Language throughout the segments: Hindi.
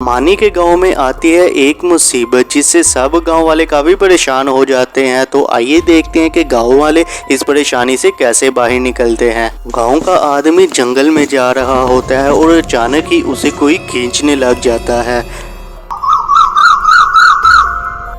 मानी के गांव में आती है एक मुसीबत जिससे सब गांव वाले काफी परेशान हो जाते हैं। तो आइए देखते हैं कि गांव वाले इस परेशानी से कैसे बाहर निकलते हैं। गांव का आदमी जंगल में जा रहा होता है और अचानक ही उसे कोई खींचने लग जाता है।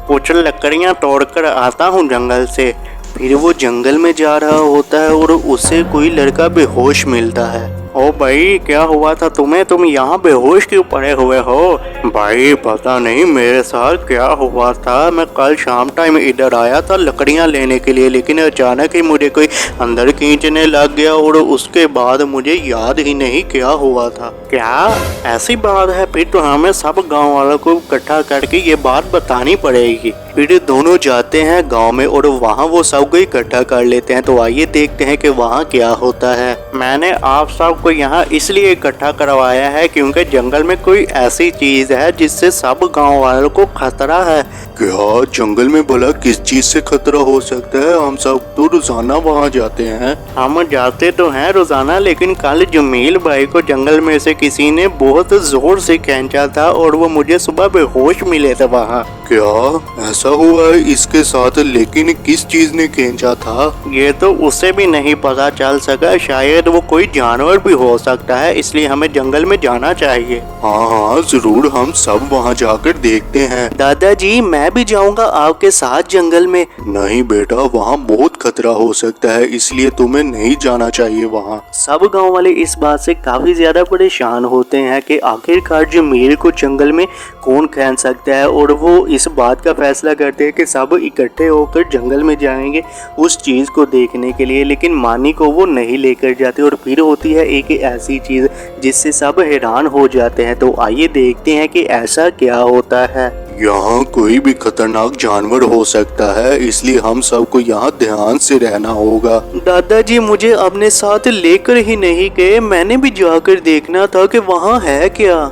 कुछ लकड़ियां तोड़कर आता हूँ जंगल से। फिर वो जंगल में जा रहा होता है और उसे कोई लड़का बेहोश मिलता है। ओ भाई, क्या हुआ था तुम्हें? तुम यहाँ बेहोश क्यों पड़े हुए हो? भाई पता नहीं मेरे साथ क्या हुआ था। मैं कल शाम टाइम इधर आया था लकड़ियाँ लेने के लिए, लेकिन अचानक ही मुझे कोई अंदर खींचने लग गया और उसके बाद मुझे याद ही नहीं क्या हुआ था। क्या ऐसी बात है? फिर तो हमें सब गाँव वालों को इकट्ठा करके ये बात बतानी पड़ेगी। फिर दोनों जाते हैं गांव में और वहां वो सबको इकट्ठा कर लेते हैं। तो आइए देखते हैं कि वहां क्या होता है। मैंने आप सबको यहाँ इसलिए इकट्ठा करवाया है क्योंकि जंगल में कोई ऐसी चीज है जिससे सब गांव वालों को खतरा है। क्या जंगल में भला किस चीज से खतरा हो सकता है? हम सब तो रोजाना वहाँ जाते हैं। हम जाते तो हैं रोजाना, लेकिन कल जमील भाई को जंगल में से किसी ने बहुत जोर से खींचा था और वो मुझे सुबह बेहोश मिले थे वहाँ। क्या ऐसा हुआ है इसके साथ? लेकिन किस चीज ने खींचा था ये तो उसे भी नहीं पता चल सका। शायद वो कोई जानवर भी हो सकता है, इसलिए हमें जंगल में जाना चाहिए। हाँ जरूर, हम सब वहाँ जाकर देखते हैं। दादाजी मैं भी जाऊँगा आपके साथ जंगल में। नहीं बेटा, वहाँ बहुत खतरा हो सकता है, इसलिए तुम्हें नहीं जाना चाहिए वहाँ। सब गाँव वाले इस बात से काफी ज्यादा परेशान होते हैं कि आखिरकार जमील को जंगल में कौन खींच सकता है, और वो इस बात का फैसला करते हैं कि सब इकट्ठे होकर जंगल में जाएंगे उस चीज को देखने के लिए। लेकिन मानी को वो नहीं लेकर जाते और फिर होती है एक ऐसी चीज जिससे सब हैरान हो जाते हैं। तो आइए देखते हैं कि ऐसा क्या होता है। यहाँ कोई भी खतरनाक जानवर हो सकता है, इसलिए हम सबको यहाँ ध्यान से रहना होगा। दादाजी मुझे अपने साथ लेकर ही नहीं गए, मैंने भी जाकर देखना था कि वहाँ है क्या।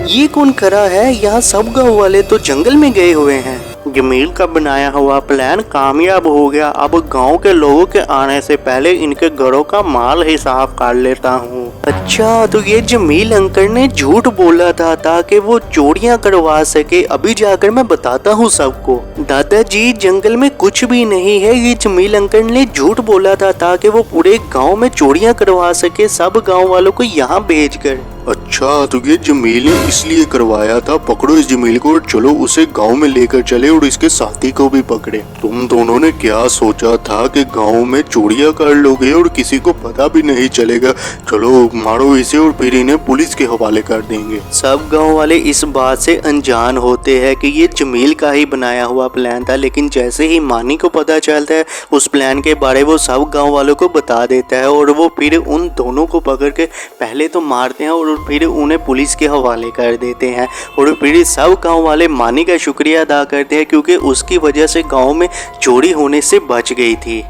ये कौन खड़ा है? यहाँ सब गाँव वाले तो जंगल में गए हुए हैं। जमील का बनाया हुआ प्लान कामयाब हो गया। अब गांव के लोगों के आने से पहले इनके घरों का माल ही साफ कर लेता हूँ। अच्छा, तो ये जमील अंकल ने झूठ बोला था ताकि वो चोरियां करवा सके। अभी जाकर मैं बताता हूँ सबको। दादाजी जंगल में कुछ भी नहीं है, ये जमील अंकल ने झूठ बोला था ताकि वो पूरे गाँव में चोरियां करवा सके, सब गाँव वालों को यहाँ भेज कर। अच्छा, तो ये जमील ने इसलिए करवाया था। पकड़ो इस जमील को और चलो उसे गांव में लेकर चले और इसके साथी को भी पकड़े। तुम दोनों ने क्या सोचा था कि गांव में चोरियां कर लोगे और किसी को पता भी नहीं चलेगा? चलो मारो इसे और फिर इन्हें पुलिस के हवाले कर देंगे। सब गांव वाले इस बात से अनजान होते हैं कि ये जमील का ही बनाया हुआ प्लान था, लेकिन जैसे ही मानी को पता चलता है उस प्लान के बारे वो सब गाँव वालों को बता देता है और वो फिर उन दोनों को पकड़ के पहले तो मारते हैं और फिर उन्हें पुलिस के हवाले कर देते हैं। और फिर सब गांव वाले मानी का शुक्रिया अदा करते हैं क्योंकि उसकी वजह से गांव में चोरी होने से बच गई थी।